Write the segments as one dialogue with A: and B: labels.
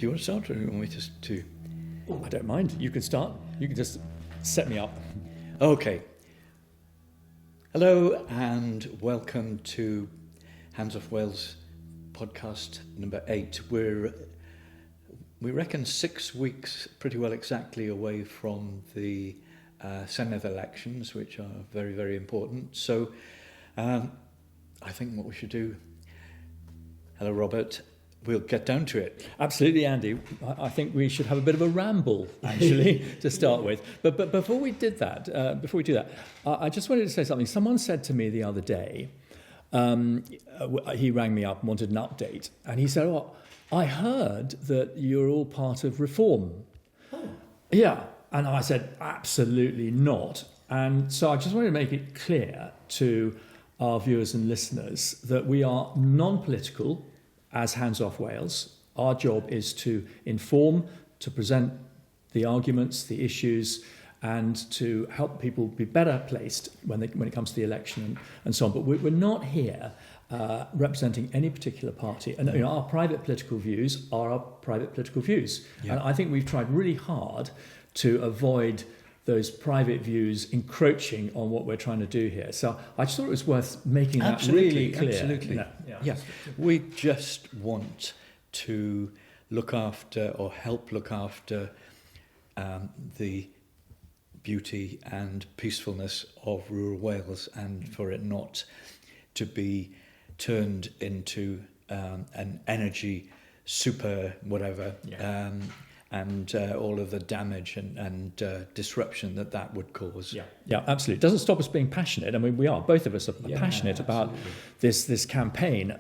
A: you want to start, or do you want me to?
B: Oh, I don't mind. You can start. You can just set me up.
A: Okay. Hello and welcome to Hands Off Wales podcast number 8. We reckon 6 weeks, pretty well exactly, away from the Senedd Elections, which are very, very important. So I think what we should do, hello Robert, we'll get down to it.
B: Absolutely, Andy. I think we should have a bit of a ramble, actually, to start with. But before we do that, I just wanted to say something. Someone said to me the other day, he rang me up and wanted an update, and he said, "Oh, I heard that you're all part of Reform." Oh. Yeah, and I said, "Absolutely not." And so I just wanted to make it clear to our viewers and listeners that we are non-political. As Hands Off Wales, our job is to inform, to present the arguments, the issues, and to help people be better placed when it comes to the election and so on. But we're not here representing any particular party. And our private political views are our private political views. Yeah. And I think we've tried really hard to avoid those private views encroaching on what we're trying to do here. So I just thought it was worth making that really clear.
A: Absolutely. Yeah. We just want to look after or help look after the beauty and peacefulness of rural Wales, and for it not to be turned into an energy super whatever. Yeah. And all of the damage and disruption that would cause. Yeah, absolutely. It doesn't stop us being passionate. I mean, we are, both of us are passionate about this campaign.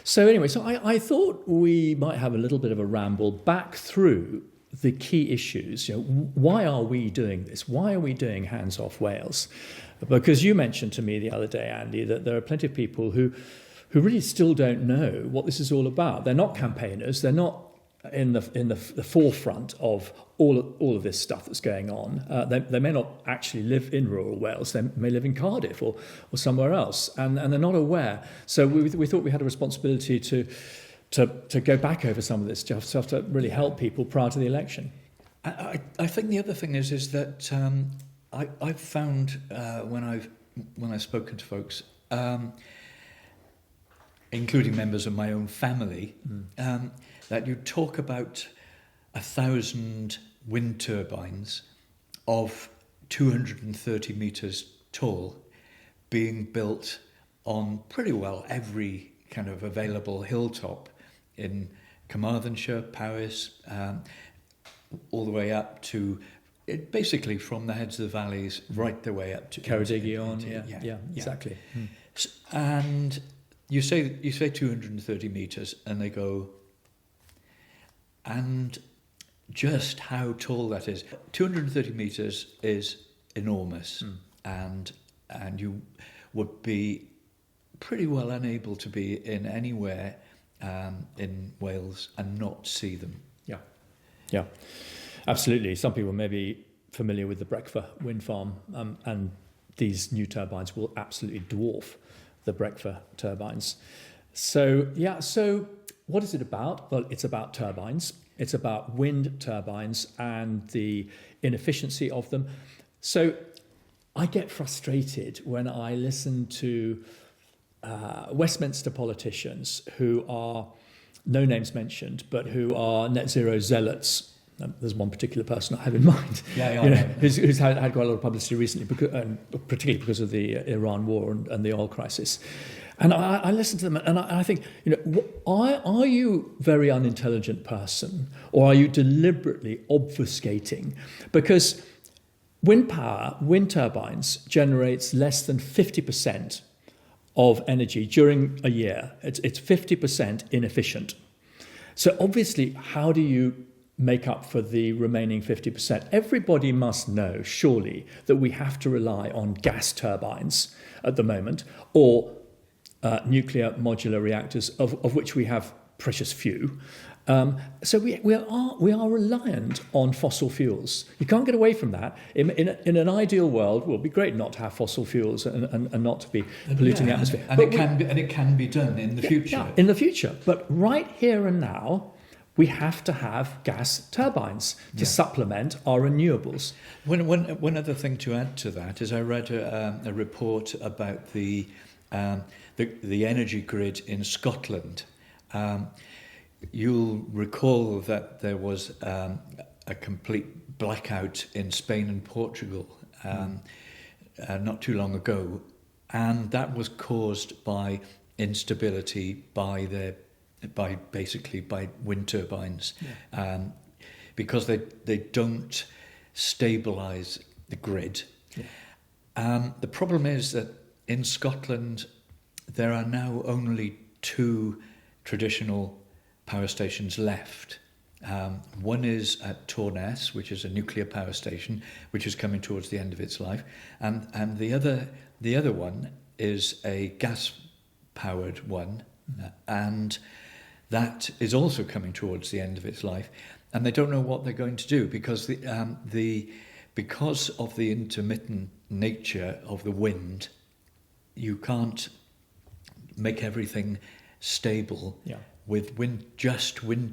B: So I thought we might have a little bit of a ramble back through the key issues. Why are we doing this? Why are we doing Hands Off Wales? Because you mentioned to me the other day, Andy, that there are plenty of people who really still don't know what this is all about. They're not campaigners. They're not in the forefront of all of this stuff that's going on. They may not actually live in rural Wales. They may live in Cardiff or somewhere else, and they're not aware. So we thought we had a responsibility to go back over some of this stuff to really help people prior to the election.
A: I think the other thing is that I've found when I've spoken to folks, including members of my own family, that you talk about 1,000 wind turbines of 230 metres tall being built on pretty well every kind of available hilltop in Carmarthenshire, Powys, all the way up to basically from the heads of the valleys right the way up to
B: Ceredigion. Yeah, exactly.
A: And you say 230 metres, and they go, and just how tall that is. 230 metres is enormous, and you would be pretty well unable to be in anywhere in Wales and not see them.
B: Yeah, absolutely. Some people may be familiar with the Breckfast wind farm, and these new turbines will absolutely dwarf the Breckfast turbines. So what is it about? Well, it's about turbines. It's about wind turbines and the inefficiency of them. So I get frustrated when I listen to Westminster politicians who are, no names mentioned, but who are net zero zealots. There's one particular person I have in mind, who's had quite a lot of publicity recently, particularly because of the Iran war and the oil crisis. And I listen to them, and I think, are you a very unintelligent person, or are you deliberately obfuscating? Because wind turbines generates less than 50% of energy during a year. It's 50% inefficient. So obviously, how do you make up for the remaining 50%? Everybody must know, surely, that we have to rely on gas turbines at the moment, or nuclear modular reactors, of which we have precious few. So we are reliant on fossil fuels. You can't get away from that. In an ideal world, well, it'd be great not to have fossil fuels and not to be polluting the atmosphere.
A: And it can be done in the future.
B: Yeah, in the future. But right here and now, we have to have gas turbines to supplement our renewables.
A: One other thing to add to that is I read a report about the energy grid in Scotland. You'll recall that there was a complete blackout in Spain and Portugal not too long ago, and that was caused by instability by wind turbines, because they don't stabilise the grid. The problem is that in Scotland there are now only 2 traditional power stations left. One is at Torness, which is a nuclear power station, which is coming towards the end of its life, and the other one is a gas-powered one, and that is also coming towards the end of its life, and they don't know what they're going to do because because of the intermittent nature of the wind, you can't make everything stable with wind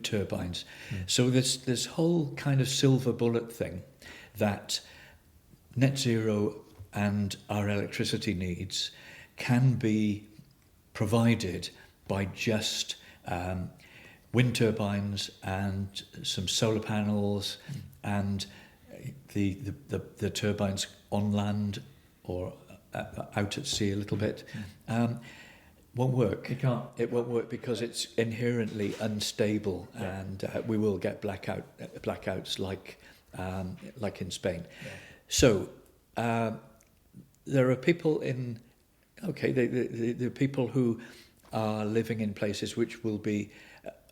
A: turbines. So this whole kind of silver bullet thing that net zero and our electricity needs can be provided by just wind turbines and some solar panels and the turbines on land or out at sea a little bit, won't work. It won't work because it's inherently unstable, and we will get blackouts like in Spain. So there are people the people who are living in places which will be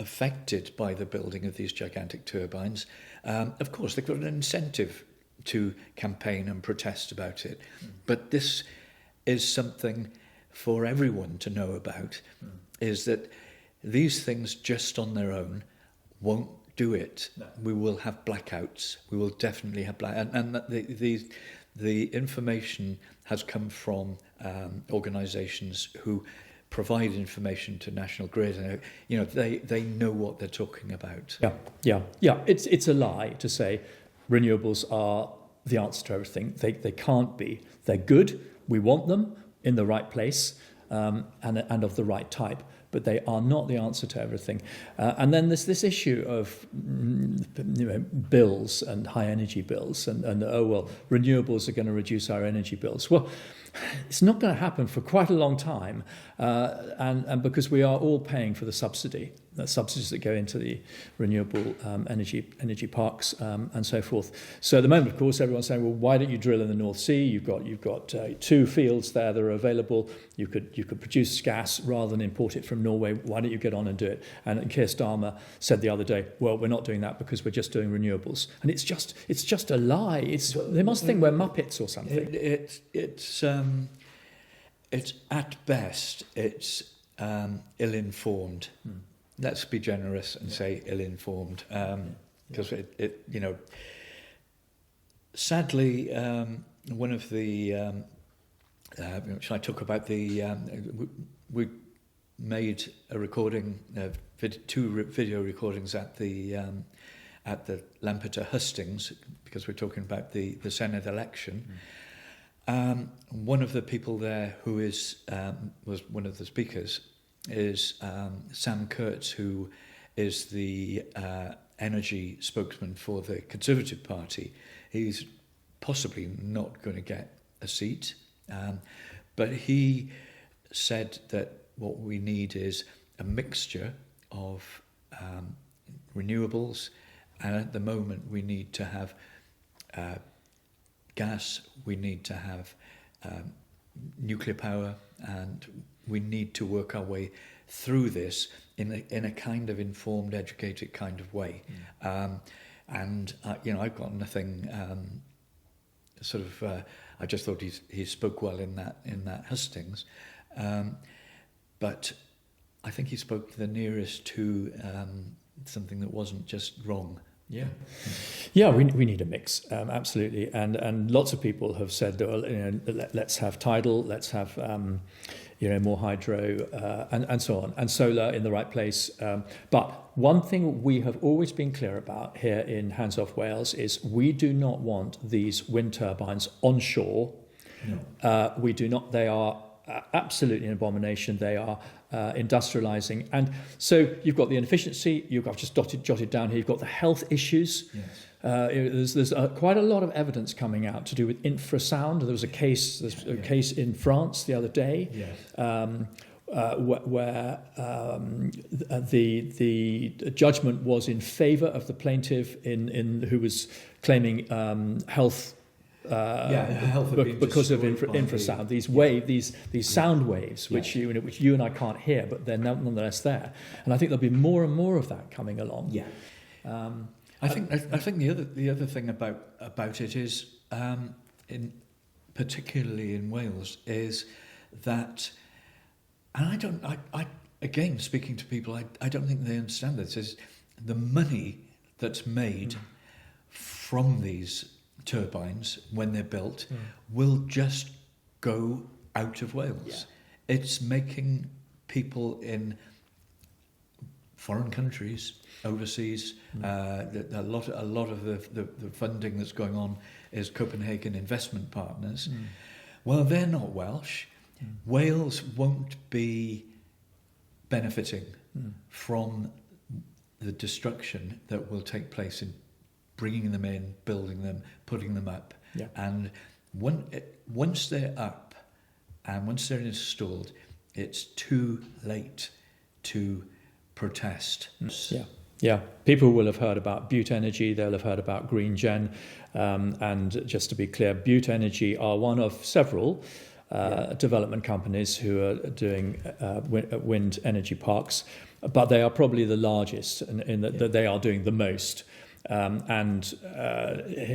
A: affected by the building of these gigantic turbines. Of course, they've got an incentive to campaign and protest about it. But this is something for everyone to know about, is that these things just on their own won't do it. No. We will have blackouts. We will definitely have blackouts. And the information has come from organisations who provide information to National Grid, and they know what they're talking about.
B: Yeah. It's a lie to say renewables are the answer to everything. They can't be. They're good. We want them in the right place and of the right type, but they are not the answer to everything. And then there's this issue of bills and high energy bills, and renewables are going to reduce our energy bills. Well, it's not going to happen for quite a long time, and because we are all paying for the subsidies that go into the renewable energy parks and so forth. So at the moment, of course, everyone's saying, well, why don't you drill in the North Sea? You've got 2 fields there that are available. You could produce gas rather than import it from Norway. Why don't you get on and do it? And Keir Starmer said the other day, well, we're not doing that because we're just doing renewables. And it's just a lie. They must think we're Muppets or something.
A: It's at best, it's ill-informed. Let's be generous and say ill-informed, because sadly, one of the which I talk about we made a recording, 2 video recordings at the Lampeter hustings, because we're talking about the Senedd election. One of the people there who was one of the speakers is Sam Kurtz, who is the energy spokesman for the Conservative Party. He's possibly not going to get a seat, but he said that what we need is a mixture of renewables, and at the moment we need to have gas, we need to have nuclear power, and we need to work our way through this in a kind of informed, educated kind of way. I've got nothing. I just thought he spoke well in that hustings, but I think he spoke the nearest to something that wasn't just wrong.
B: Yeah, we need a mix, absolutely, and lots of people have said, well, let's have tidal, let's have more hydro, and so on, and solar in the right place. But one thing we have always been clear about here in Hands Off Wales is we do not want these wind turbines onshore. No. We do not. They are absolutely an abomination. They are industrialising, and so you've got the inefficiency. I've just jotted down here. You've got the health issues. Yes. There's quite a lot of evidence coming out to do with infrasound. There was a case in France the other day. Yes. Where the judgment was in favour of the plaintiff in who was claiming health. Health because of infrasound, these sound waves, which you and I can't hear, but they're nonetheless there. And I think there'll be more and more of that coming along. Yeah.
A: I think the other thing about it is, particularly in Wales, is that, and I again speaking to people, I don't think they understand this. Is the money that's made from these turbines when they're built will just go out of Wales. Yeah. It's making people in foreign countries, overseas. A lot of the funding that's going on is Copenhagen Investment Partners. Well, they're not Welsh. Wales won't be benefiting from the destruction that will take place in bringing them in, building them, putting them up. Yeah. And once they're up and once they're installed, it's too late to protest.
B: Yeah. People will have heard about Butte Energy, they'll have heard about Green Gen, and just to be clear, Butte Energy are one of several development companies who are doing wind energy parks, but they are probably the largest in that they are doing the most. And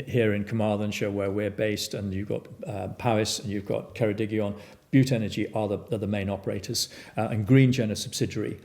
B: here in Carmarthenshire, where we're based, and you've got Powys and you've got Ceredigion, Butte Energy are the main operators, and Green Gen a subsidiary.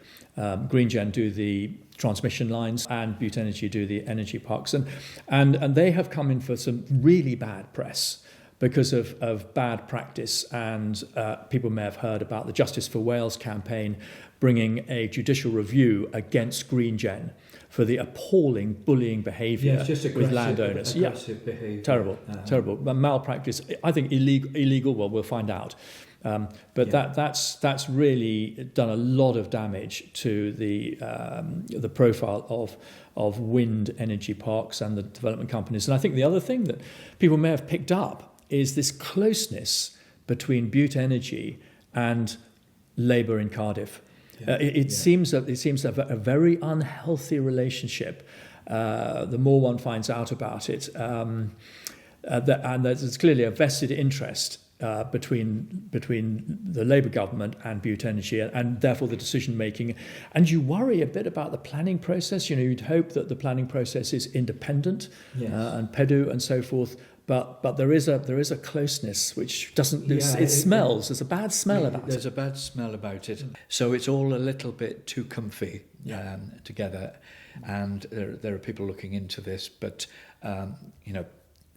B: Green Gen do the transmission lines, and Butte Energy do the energy parks, and they have come in for some really bad press because of bad practice, and people may have heard about the Justice for Wales campaign bringing a judicial review against Green Gen for the appalling bullying behaviour with landowners.
A: Behaviour.
B: Terrible. Malpractice, I think illegal. Well, we'll find out. But that's really done a lot of damage to the profile of wind energy parks and the development companies. And I think the other thing that people may have picked up is this closeness between Butte Energy and Labour in Cardiff. It seems to have a very unhealthy relationship. The more one finds out about it, and there's clearly a vested interest between the Labour government and Butte Energy, and therefore the decision making. And you worry a bit about the planning process. You'd hope that the planning process is independent, and PEDU and so forth. But there is a closeness which doesn't. It smells. There's a bad smell about it.
A: There's a bad smell about it. So it's all a little bit too comfy together, and there are people looking into this. But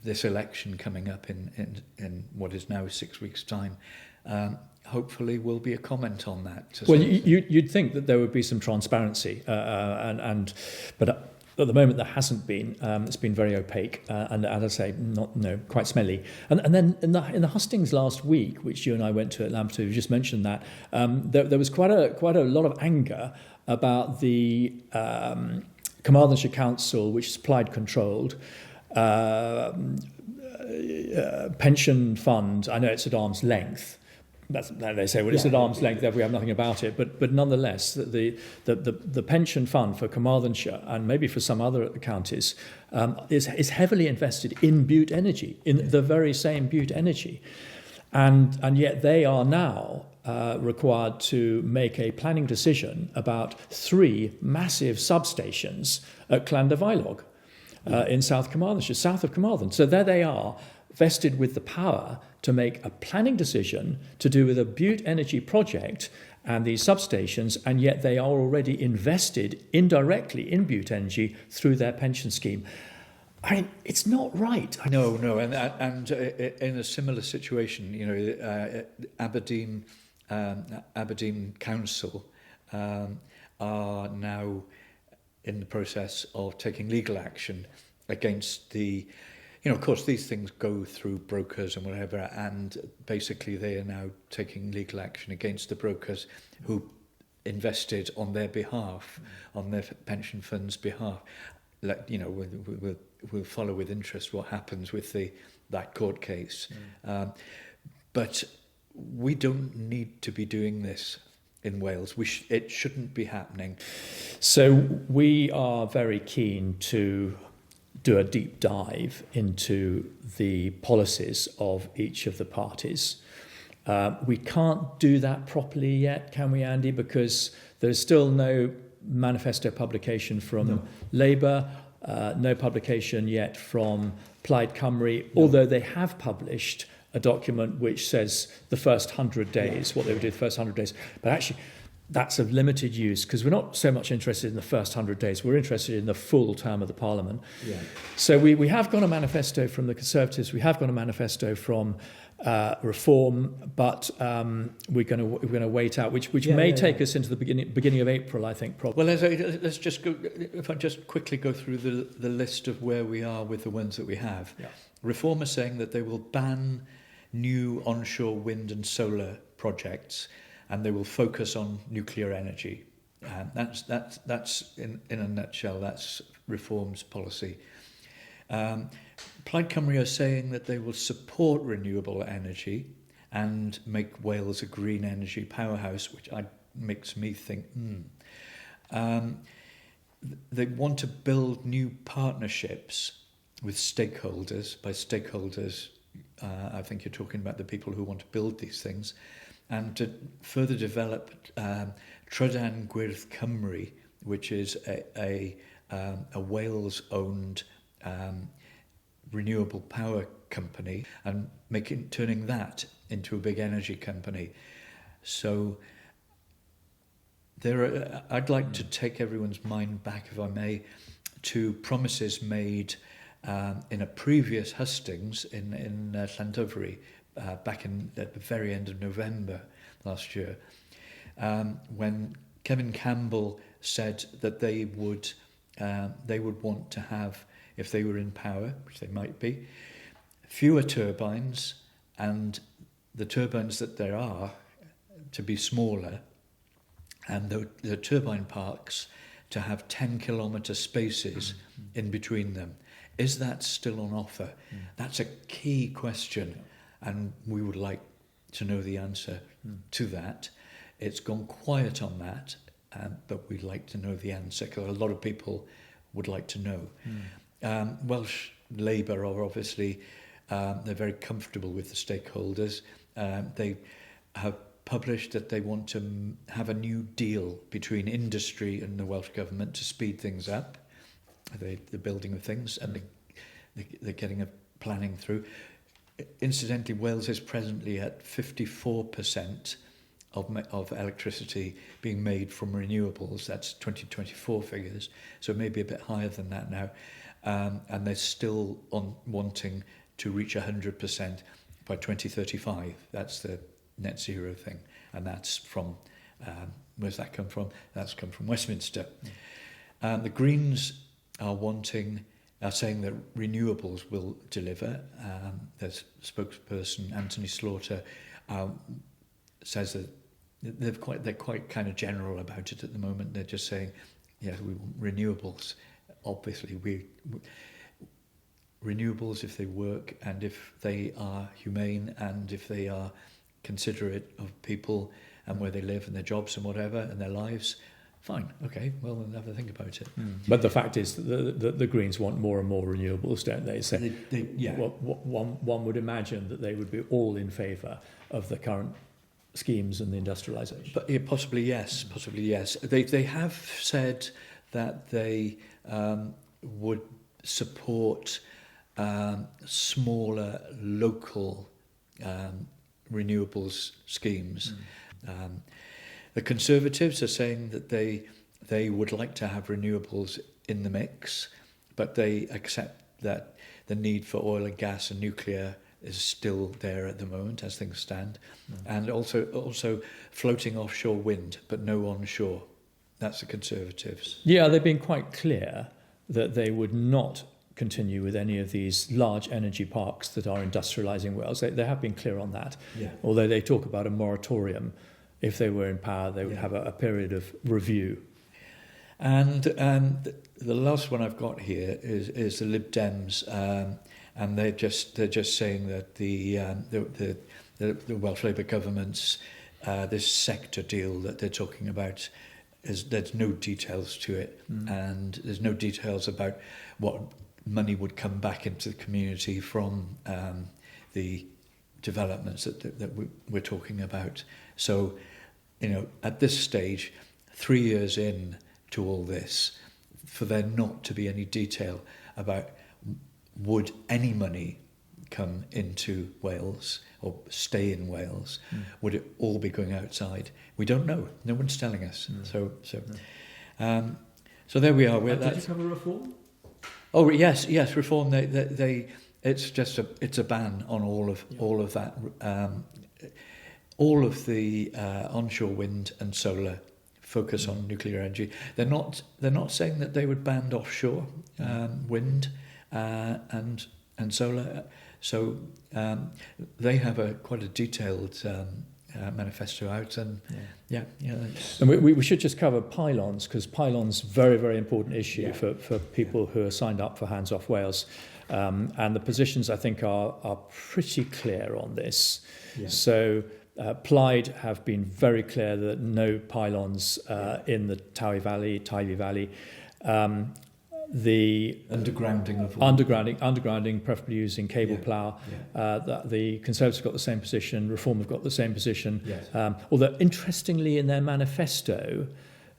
A: this election coming up in what is now 6 weeks' time, hopefully will be a comment on that.
B: Well, you'd think that there would be some transparency, but. At the moment, there hasn't been. It's been very opaque, and as I say, quite smelly. And then in the hustings last week, which you and I went to at Lampeter, you just mentioned that there was quite a lot of anger about the Carmarthenshire Council, which supplied controlled pension fund. I know it's at arm's length. They say, well, it's at arm's length, therefore we have nothing about it. But nonetheless, the pension fund for Carmarthenshire, and maybe for some other counties, is heavily invested in Butte Energy, in the very same Butte Energy. And yet they are now required to make a planning decision about 3 massive substations at Llanderfaelog in South Carmarthenshire, south of Carmarthen. So there they are, vested with the power to make a planning decision to do with a Butte Energy project and these substations, and yet they are already invested indirectly in Butte Energy through their pension scheme. I mean, it's not right.
A: No, and in a similar situation, Aberdeen Aberdeen Council are now in the process of taking legal action against the, of course, these things go through brokers and whatever, and basically they are now taking legal action against the brokers who invested on their behalf, on their pension funds' behalf. We'll follow with interest what happens with that court case. But we don't need to be doing this in Wales. It shouldn't be happening.
B: So we are very keen to do a deep dive into the policies of each of the parties. We can't do that properly yet, can we, Andy? Because there's still no manifesto publication from Labour, no publication yet from Plaid Cymru, although they have published a document which says the first 100 days, what they would do the first 100 days. But actually, that's of limited use because we're not so much interested in the first 100 days. We're interested in the full term of the Parliament. Yeah. So we have got a manifesto from the Conservatives. We have got a manifesto from Reform, but we're going to wait out, which may take us into the beginning of April, I think. Probably.
A: Well, let's just go. If I just quickly go through the list of where we are with the ones that we have. Yeah. Reform are saying that they will ban new onshore wind and solar projects, and they will focus on nuclear energy. That's in a nutshell. That's Reform's policy. Plaid Cymru are saying that they will support renewable energy and make Wales a green energy powerhouse, which makes me think. They want to build new partnerships with stakeholders. By stakeholders, I think you're talking about the people who want to build these things, and to further develop Trydan Gwyrdd Cymru, which is a Wales-owned renewable power company, and turning that into a big energy company. So I'd like to take everyone's mind back, if I may, to promises made in a previous hustings in Llandovery back at the very end of November last year, when Kevin Campbell said that they would want to have, if they were in power, which they might be, fewer turbines, and the turbines that there are to be smaller, and the turbine parks to have 10-kilometre spaces in between them. Is that still on offer? That's a key question, and we would like to know the answer to that. It's gone quiet on that, but we'd like to know the answer, because a lot of people would like to know. Welsh Labour are obviously, they're very comfortable with the stakeholders. They have published that they want to have a new deal between industry and the Welsh Government to speed things up, the building of things, and they're getting a planning through. Incidentally, Wales is presently at 54% of electricity being made from renewables. That's 2024 figures, so maybe a bit higher than that now. And they're still wanting to reach 100% by 2035. That's the net zero thing, and that's from where's that come from? That's come from Westminster. The Greens are saying that renewables will deliver. Their spokesperson Anthony Slaughter says that they're quite kind of general about it at the moment. They're just saying, renewables. Obviously, renewables, if they work and if they are humane and if they are considerate of people and where they live and their jobs and whatever and their lives, fine, okay, well, we'll have a think about it.
B: But the fact is that the Greens want more and more renewables, don't they? So one would imagine that they would be all in favour of the current schemes and the industrialisation.
A: But possibly yes. They have said that they would support smaller local renewables schemes. The Conservatives are saying that they would like to have renewables in the mix, but they accept that the need for oil and gas and nuclear is still there at the moment as things stand, and also floating offshore wind, but no onshore. That's the Conservatives.
B: Yeah, they've been quite clear that they would not continue with any of these large energy parks that are industrialising Wales. They have been clear on that.
A: Yeah.
B: Although they talk about a moratorium. If they were in power, they would have a period of review.
A: And the last one I've got here is the Lib Dems, and they're just saying that the Welsh Labour government's this sector deal that they're talking about there's no details to it, and there's no details about what money would come back into the community from the developments that we're talking about. So, at this stage, 3 years in to all this, for there not to be any detail about would any money come into Wales or stay in Wales, would it all be going outside? We don't know. No one's telling us. So there we are.
B: Did you cover reform?
A: Oh yes, reform. It's a ban on all of that. All of the onshore wind and solar focus on nuclear energy. They're not saying that they would ban offshore wind and solar. So they have quite a detailed manifesto out, and
B: And we should just cover pylons, because pylons very, very important issue for people who are signed up for Hands Off Wales, and the positions I think are pretty clear on this. So Plaid have been very clear that no pylons in the Tywey Valley. The undergrounding, preferably using cable plough. The Conservatives have got the same position. Reform have got the same position. Although interestingly, in their manifesto,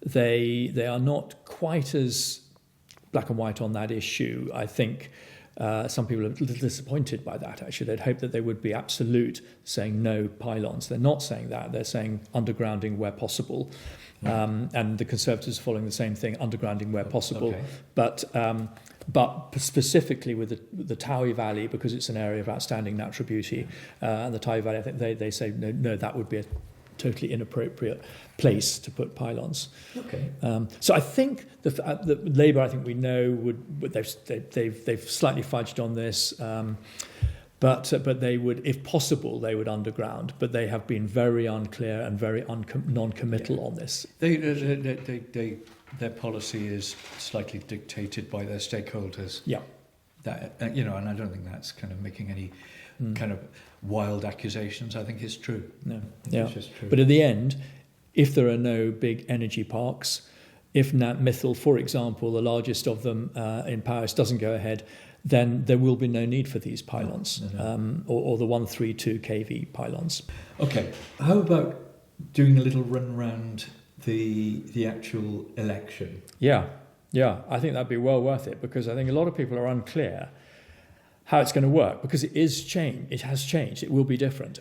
B: they are not quite as black and white on that issue. I think some people are a little disappointed by that. Actually, they'd hoped that they would be absolute, saying no pylons. They're not saying that. They're saying undergrounding where possible. And the Conservatives are following the same thing, undergrounding where possible, but specifically with the Tywey Valley, because it's an area of outstanding natural beauty, and the Tywey Valley, I think they say no, that would be a totally inappropriate place to put pylons. So I think the Labour, I think we know they've slightly fudged on this. But they would, if possible, they would underground. But they have been very unclear and very non-committal on this.
A: Their policy is slightly dictated by their stakeholders. That and I don't think that's kind of making any kind of wild accusations. I think it's true.
B: It's just true. But at the end, if there are no big energy parks, if Nant Mythil, for example, the largest of them in Paris, doesn't go ahead, then there will be no need for these pylons, or the 132 kV pylons.
A: Okay, how about doing a little run round the actual election?
B: Yeah, I think that'd be well worth it, because I think a lot of people are unclear how it's going to work, because it has changed. It will be different.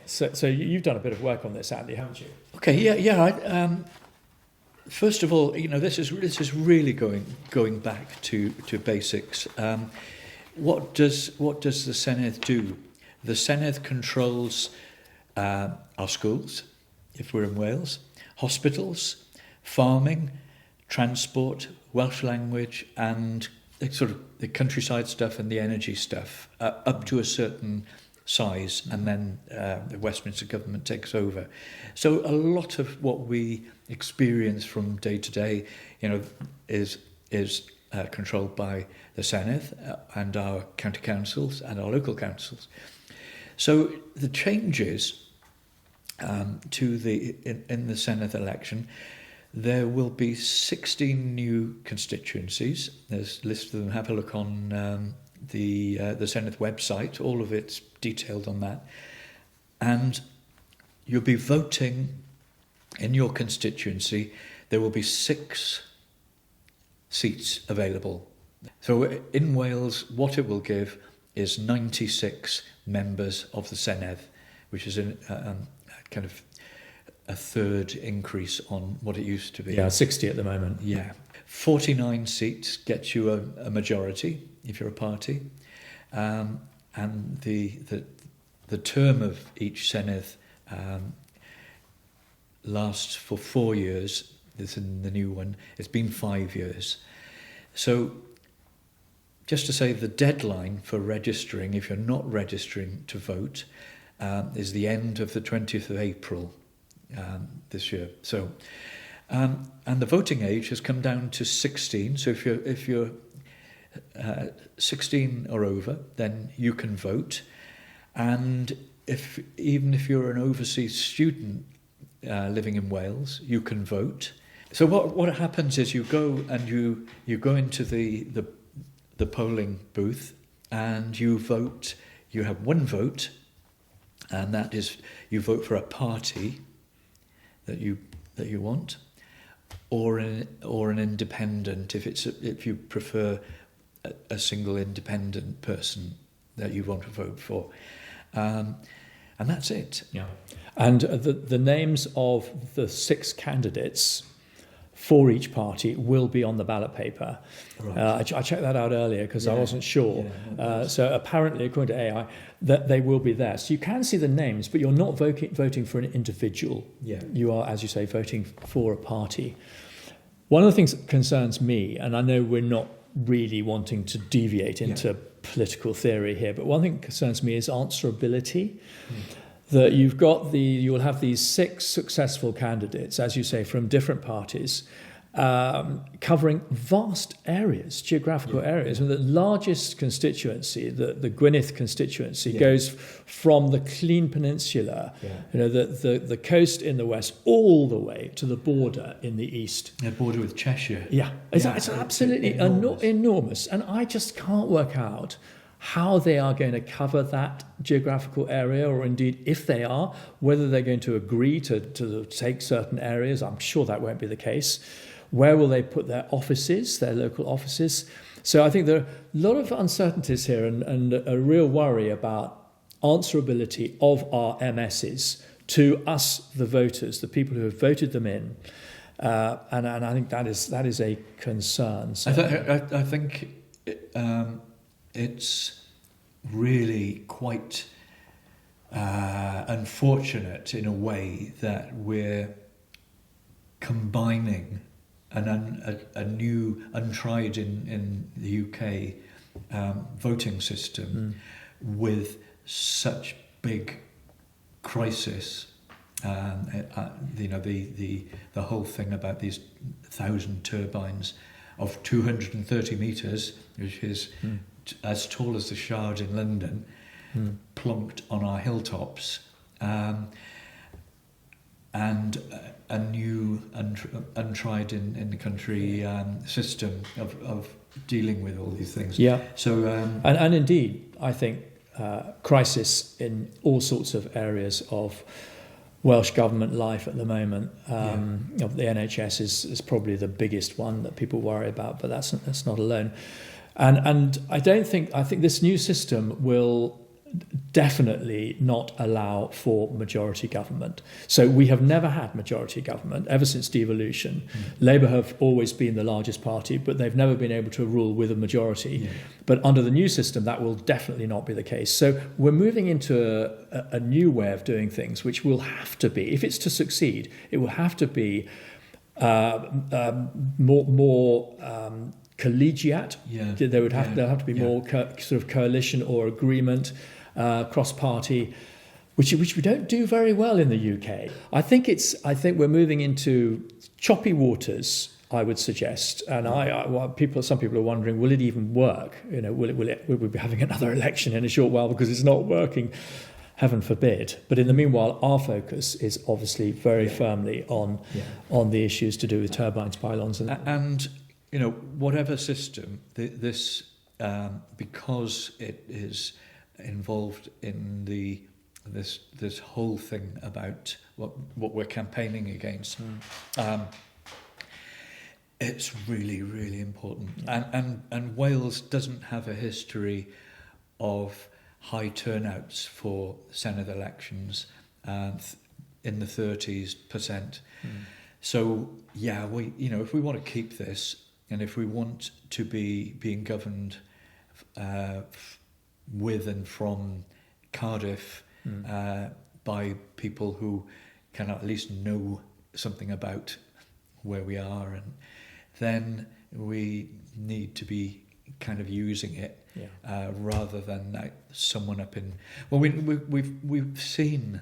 B: So you've done a bit of work on this, Andy, haven't you?
A: Okay, first of all, this is really going back to basics. What does the Senedd do? The Senedd controls our schools, if we're in Wales, hospitals, farming, transport, Welsh language, and sort of the countryside stuff and the energy stuff up to a certain size, and then the Westminster government takes over. So a lot of what we experience from day to day, is controlled by the Senedd and our county councils and our local councils. So the changes in the Senedd election, there will be 16 new constituencies. There's a list of them. Have a look on the Senedd website. All of it's detailed on that. And you'll be voting in your constituency. There will be 6 seats available. So in Wales, what it will give is 96 members of the Senedd, which is kind of a third increase on what it used to be.
B: 60 at the moment.
A: 49 seats gets you a majority if you're a party. and the term of each Senedd lasts for 4 years. This in the new one. It's been 5 years. So just to say, the deadline for registering, if you're not registering to vote, is the end of the 20th of April this year. So, and the voting age has come down to 16. So if you're 16 or over, then you can vote. And even if you're an overseas student living in Wales, you can vote. So what happens is you go and you go into the polling booth and you vote. You have one vote, and that is you vote for a party that you want, or an independent if you prefer a single independent person that you want to vote for, and that's it.
B: Yeah, and the names of the 6 candidates for each party will be on the ballot paper. Right. I checked that out earlier because I wasn't sure. So apparently, according to AI, that they will be there. So you can see the names, but you're not voting for an individual. Yeah. You are, as you say, voting for a party. One of the things that concerns me, and I know we're not really wanting to deviate into political theory here, but one thing that concerns me is answerability. That you'll have these 6 successful candidates, as you say, from different parties, covering vast areas, geographical areas. And the largest constituency, the Gwynedd constituency, goes from the Clean Peninsula, the coast in the west, all the way to the border in the east.
A: The border with Cheshire.
B: Yeah, it's absolutely enormous. And I just can't work out how they are going to cover that geographical area, or indeed, if they are, whether they're going to agree to take certain areas. I'm sure that won't be the case. Where will they put their offices, their local offices? So I think there are a lot of uncertainties here and a real worry about answerability of our MSs to us, the voters, the people who have voted them in. And I think that is a concern. So.
A: I think it's really quite unfortunate in a way that we're combining a new, untried in the UK voting system with such big crisis. The whole thing about these 1,000 turbines of 230 metres, which is as tall as the Shard in London, plonked on our hilltops, and a new, untried in the country system of dealing with all these things.
B: Yeah.
A: So
B: and indeed, I think crisis in all sorts of areas of Welsh government life at the moment. Of the NHS is probably the biggest one that people worry about, but that's not alone. And I think this new system will definitely not allow for majority government. So we have never had majority government ever since devolution. Labour have always been the largest party, but they've never been able to rule with a majority. But under the new system, that will definitely not be the case. So we're moving into a new way of doing things, which will have to be, if it's to succeed, it will have to be more collegiate. There'll have to be more sort of coalition or agreement, cross-party, which we don't do very well in the UK. I think we're moving into choppy waters, I would suggest. And some people are wondering, will it even work? Will we be having another election in a short while because it's not working? Heaven forbid. But in the meanwhile, our focus is obviously very firmly on the issues to do with turbines, pylons,
A: and whatever system this, because it is involved in this whole thing about what we're campaigning against. It's really, really important. And Wales doesn't have a history of high turnouts for Senedd elections in the 30%. So if we want to keep this, and if we want to be being governed with and from Cardiff by people who can at least know something about where we are, and then we need to be kind of using it rather than someone up in. Well, we've seen,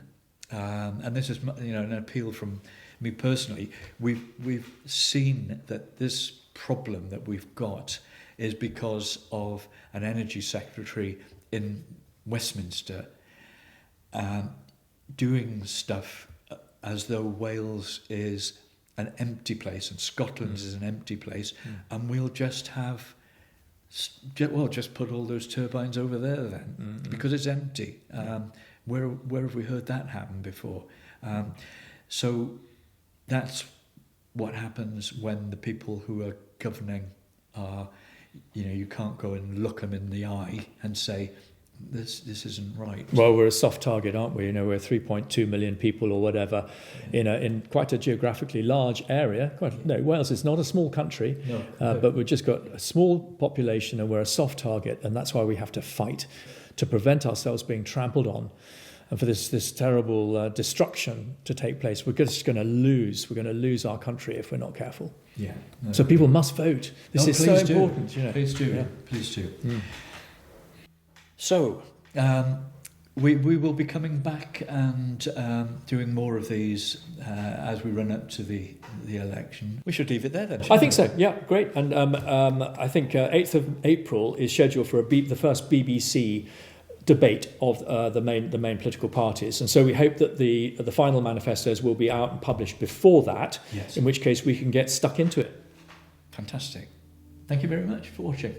A: and this is an appeal from me personally. We've seen that this problem that we've got is because of an energy secretary in Westminster doing stuff as though Wales is an empty place and Scotland is an empty place, and we'll just have, just put all those turbines over there then, because it's empty. Where have we heard that happen before? So that's what happens when the people who are governing are, you can't go and look them in the eye and say, this isn't right.
B: Well, we're a soft target, aren't we? We're 3.2 million people or whatever, in quite a geographically large area. Wales is not a small country, but we've just got a small population and we're a soft target, and that's why we have to fight to prevent ourselves being trampled on, and for this terrible destruction to take place. We're just going to lose. We're going to lose our country if we're not careful.
A: Yeah.
B: So people must vote. This is so important.
A: Please do.
B: Yeah.
A: Please do. So, we will be coming back and doing more of these as we run up to the election. We should leave it there then.
B: I think so. Yeah, great. And I think 8th of April is scheduled for the first BBC debate of the main political parties, and so we hope that the final manifestos will be out and published before that.
A: Yes.
B: In which case we can get stuck into it.
A: Fantastic. Thank you very much for watching.